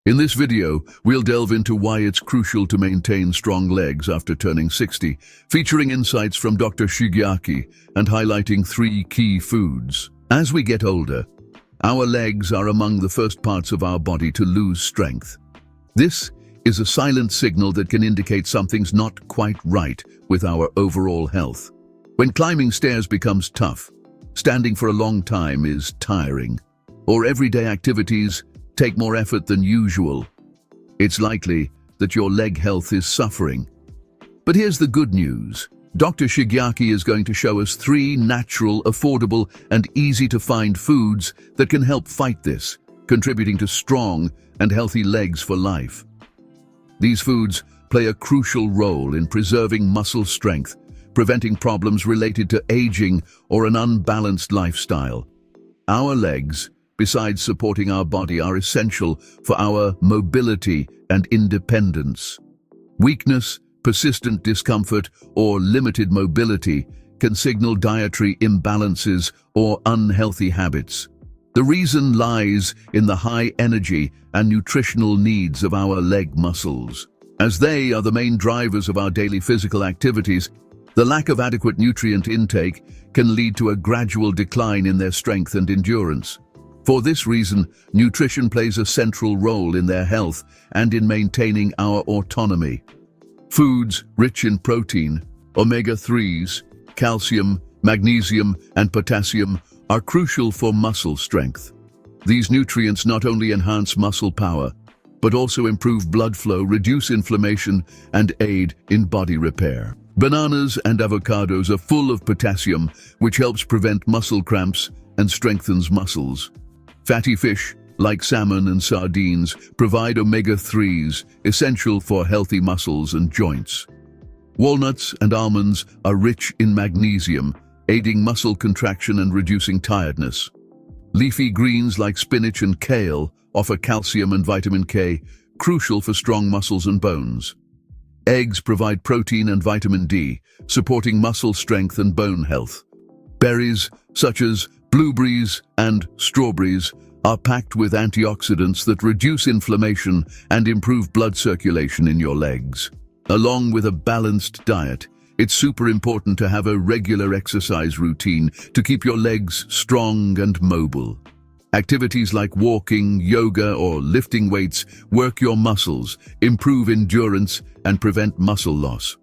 In this video, we'll delve into why it's crucial to maintain strong legs after turning 60, featuring insights from Dr. Shigeaki and highlighting 3 key foods. As we get older, our legs are among the first parts of our body to lose strength. This is a silent signal that can indicate something's not quite right with our overall health. When climbing stairs becomes tough, standing for a long time is tiring, or everyday activities take more effort than usual, it's likely that your leg health is suffering. But here's the good news. Dr. Shigeaki is going to show us 3 natural, affordable, and easy-to-find foods that can help fight this, contributing to strong and healthy legs for life. These foods play a crucial role in preserving muscle strength, preventing problems related to aging or an unbalanced lifestyle. Our legs, besides supporting our body, are essential for our mobility and independence. Weakness, persistent discomfort, or limited mobility can signal dietary imbalances or unhealthy habits. The reason lies in the high energy and nutritional needs of our leg muscles. As they are the main drivers of our daily physical activities, the lack of adequate nutrient intake can lead to a gradual decline in their strength and endurance. For this reason, nutrition plays a central role in their health and in maintaining our autonomy. Foods rich in protein, omega-3s, calcium, magnesium, and potassium are crucial for muscle strength. These nutrients not only enhance muscle power, but also improve blood flow, reduce inflammation, and aid in body repair. Bananas and avocados are full of potassium, which helps prevent muscle cramps and strengthens muscles. Fatty fish, like salmon and sardines, provide omega-3s, essential for healthy muscles and joints. Walnuts and almonds are rich in magnesium, aiding muscle contraction and reducing tiredness. Leafy greens like spinach and kale offer calcium and vitamin K, crucial for strong muscles and bones. Eggs provide protein and vitamin D, supporting muscle strength and bone health. Berries, such as blueberries and strawberries, are packed with antioxidants that reduce inflammation and improve blood circulation in your legs. Along with a balanced diet, it's super important to have a regular exercise routine to keep your legs strong and mobile. Activities like walking, yoga, or lifting weights work your muscles, improve endurance, and prevent muscle loss.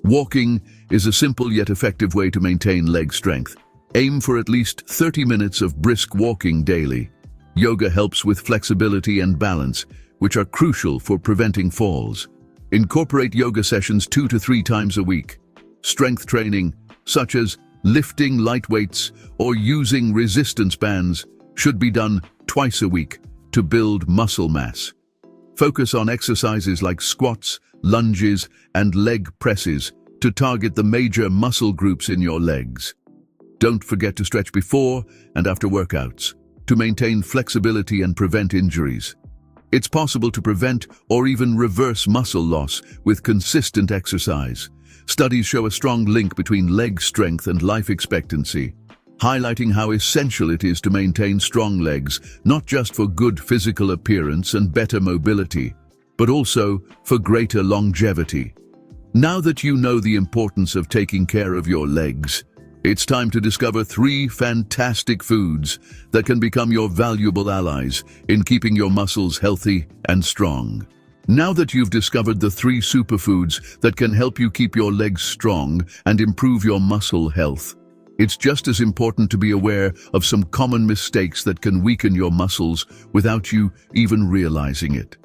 Walking is a simple yet effective way to maintain leg strength. Aim for at least 30 minutes of brisk walking daily. Yoga helps with flexibility and balance, which are crucial for preventing falls. Incorporate yoga sessions 2 to 3 times a week. Strength training, such as lifting light weights or using resistance bands, should be done twice a week to build muscle mass. Focus on exercises like squats, lunges, and leg presses to target the major muscle groups in your legs. Don't forget to stretch before and after workouts to maintain flexibility and prevent injuries. It's possible to prevent or even reverse muscle loss with consistent exercise. Studies show a strong link between leg strength and life expectancy, highlighting how essential it is to maintain strong legs, not just for good physical appearance and better mobility, but also for greater longevity. Now that you know the importance of taking care of your legs, it's time to discover 3 fantastic foods that can become your valuable allies in keeping your muscles healthy and strong. Now that you've discovered the 3 superfoods that can help you keep your legs strong and improve your muscle health, it's just as important to be aware of some common mistakes that can weaken your muscles without you even realizing it.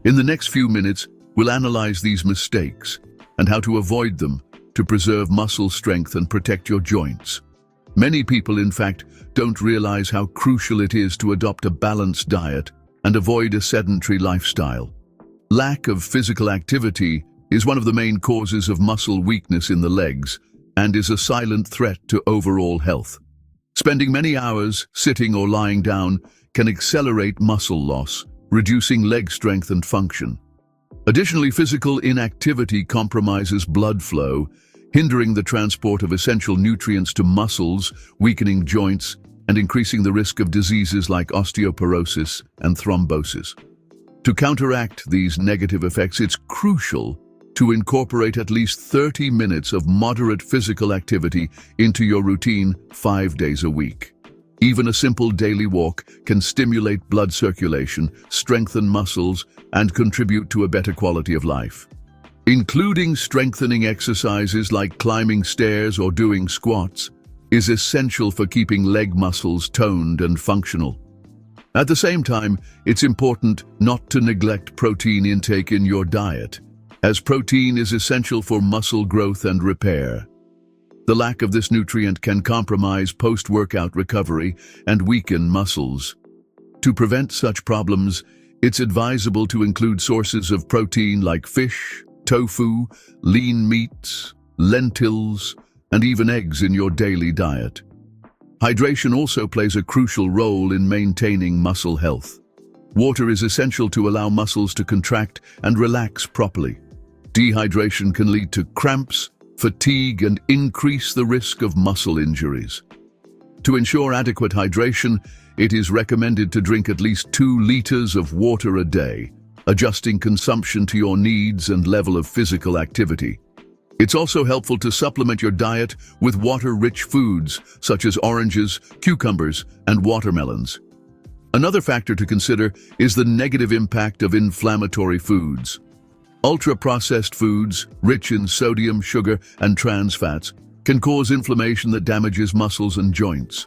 In the next few minutes, we'll analyze these mistakes and how to avoid them to preserve muscle strength and protect your joints. Many people, in fact, don't realize how crucial it is to adopt a balanced diet and avoid a sedentary lifestyle. Lack of physical activity is one of the main causes of muscle weakness in the legs and is a silent threat to overall health. Spending many hours sitting or lying down can accelerate muscle loss, reducing leg strength and function. Additionally, physical inactivity compromises blood flow, hindering the transport of essential nutrients to muscles, weakening joints, and increasing the risk of diseases like osteoporosis and thrombosis. To counteract these negative effects, it's crucial to incorporate at least 30 minutes of moderate physical activity into your routine 5 days a week. Even a simple daily walk can stimulate blood circulation, strengthen muscles, and contribute to a better quality of life. Including strengthening exercises like climbing stairs or doing squats is essential for keeping leg muscles toned and functional. At the same time, it's important not to neglect protein intake in your diet, as protein is essential for muscle growth and repair. The lack of this nutrient can compromise post-workout recovery and weaken muscles. To prevent such problems, it's advisable to include sources of protein like fish, tofu, lean meats, lentils, and even eggs in your daily diet. Hydration also plays a crucial role in maintaining muscle health. Water is essential to allow muscles to contract and relax properly. Dehydration can lead to cramps, fatigue, and increase the risk of muscle injuries. To ensure adequate hydration, it is recommended to drink at least 2 liters of water a day, adjusting consumption to your needs and level of physical activity. It's also helpful to supplement your diet with water-rich foods such as oranges, cucumbers, and watermelons. Another factor to consider is the negative impact of inflammatory foods. Ultra-processed foods, rich in sodium, sugar, and trans fats, can cause inflammation that damages muscles and joints.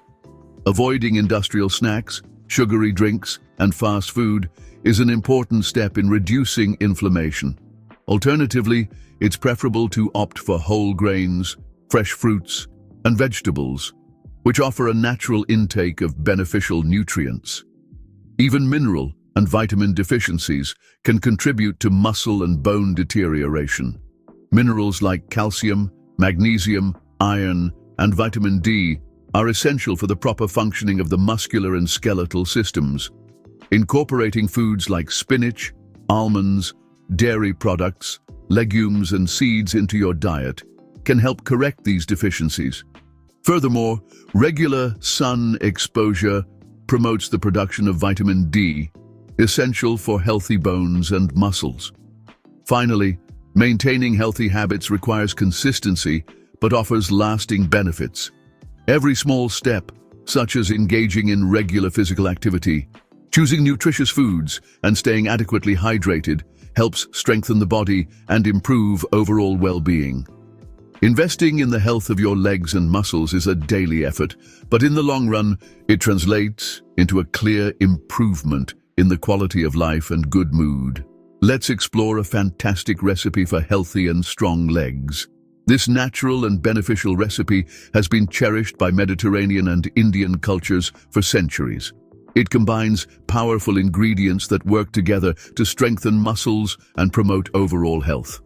Avoiding industrial snacks, sugary drinks, and fast food is an important step in reducing inflammation. Alternatively, it's preferable to opt for whole grains, fresh fruits, and vegetables, which offer a natural intake of beneficial nutrients. Even mineral and vitamin deficiencies can contribute to muscle and bone deterioration. Minerals like calcium, magnesium, iron, and vitamin D are essential for the proper functioning of the muscular and skeletal systems. Incorporating foods like spinach, almonds, dairy products, legumes, and seeds into your diet can help correct these deficiencies. Furthermore, regular sun exposure promotes the production of vitamin D, essential for healthy bones and muscles. Finally, maintaining healthy habits requires consistency but offers lasting benefits. Every small step, such as engaging in regular physical activity, choosing nutritious foods, and staying adequately hydrated, helps strengthen the body and improve overall well-being. Investing in the health of your legs and muscles is a daily effort, but in the long run, it translates into a clear improvement in the quality of life and good mood. Let's explore a fantastic recipe for healthy and strong legs. This natural and beneficial recipe has been cherished by Mediterranean and Indian cultures for centuries. It combines powerful ingredients that work together to strengthen muscles and promote overall health.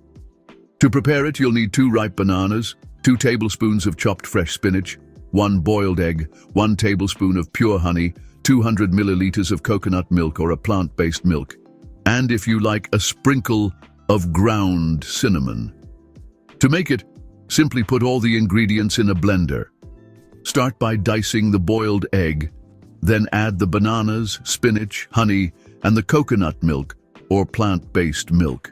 To prepare it, you'll need 2 ripe bananas, 2 tablespoons of chopped fresh spinach, 1 boiled egg, 1 tablespoon of pure honey, 200 milliliters of coconut milk or a plant-based milk, and if you like, a sprinkle of ground cinnamon. To make it, simply put all the ingredients in a blender. Start by dicing the boiled egg, then add the bananas, spinach, honey, and the coconut milk or plant-based milk.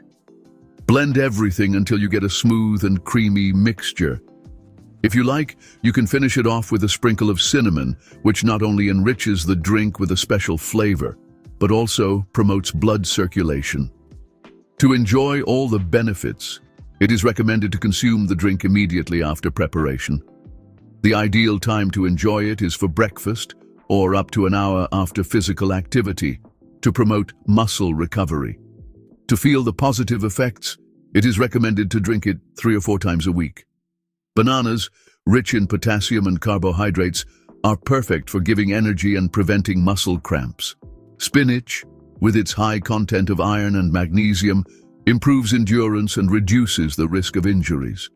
Blend everything until you get a smooth and creamy mixture. If you like, you can finish it off with a sprinkle of cinnamon, which not only enriches the drink with a special flavor, but also promotes blood circulation. To enjoy all the benefits, it is recommended to consume the drink immediately after preparation. The ideal time to enjoy it is for breakfast or up to an hour after physical activity to promote muscle recovery. To feel the positive effects, it is recommended to drink it 3 or 4 times a week. Bananas, rich in potassium and carbohydrates, are perfect for giving energy and preventing muscle cramps. Spinach, with its high content of iron and magnesium, improves endurance and reduces the risk of injuries.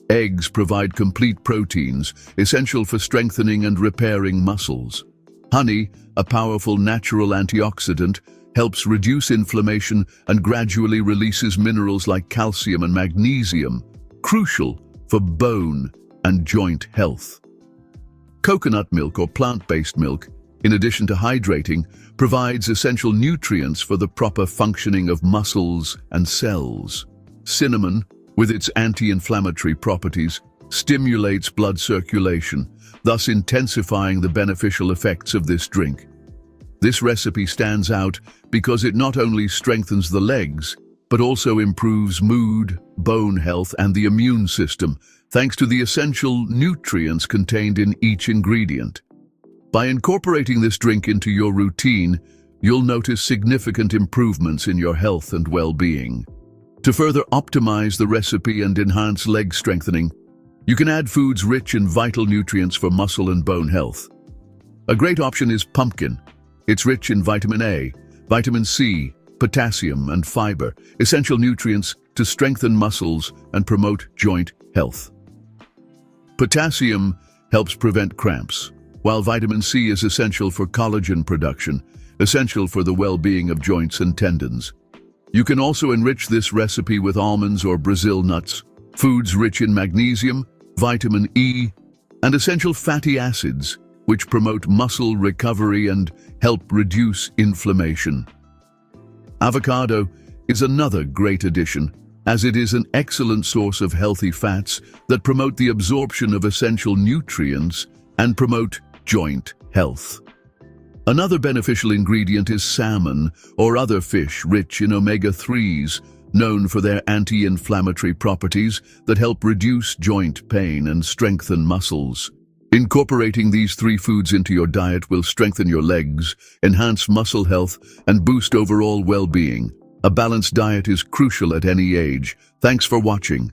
Eggs provide complete proteins, essential for strengthening and repairing muscles. Honey, a powerful natural antioxidant, helps reduce inflammation and gradually releases minerals like calcium and magnesium, crucial for bone and joint health. Coconut milk or plant-based milk in addition to hydrating, provides essential nutrients for the proper functioning of muscles and cells. Cinnamon, with its anti-inflammatory properties, stimulates blood circulation, thus intensifying the beneficial effects of this drink. This recipe stands out because it not only strengthens the legs, but also improves mood, bone health, and the immune system, thanks to the essential nutrients contained in each ingredient. By incorporating this drink into your routine, you'll notice significant improvements in your health and well-being. To further optimize the recipe and enhance leg strengthening, you can add foods rich in vital nutrients for muscle and bone health. A great option is pumpkin. It's rich in vitamin A, vitamin C, potassium, and fiber, essential nutrients to strengthen muscles and promote joint health. Potassium helps prevent cramps, while vitamin C is essential for collagen production, essential for the well-being of joints and tendons. You can also enrich this recipe with almonds or Brazil nuts, foods rich in magnesium, vitamin E, and essential fatty acids, which promote muscle recovery and help reduce inflammation. Avocado is another great addition, as it is an excellent source of healthy fats that promote the absorption of essential nutrients and promote joint health. Another beneficial ingredient is salmon or other fish rich in omega-3s, known for their anti-inflammatory properties that help reduce joint pain and strengthen muscles. Incorporating these three foods into your diet will strengthen your legs, enhance muscle health, and boost overall well-being. A balanced diet is crucial at any age. Thanks for watching.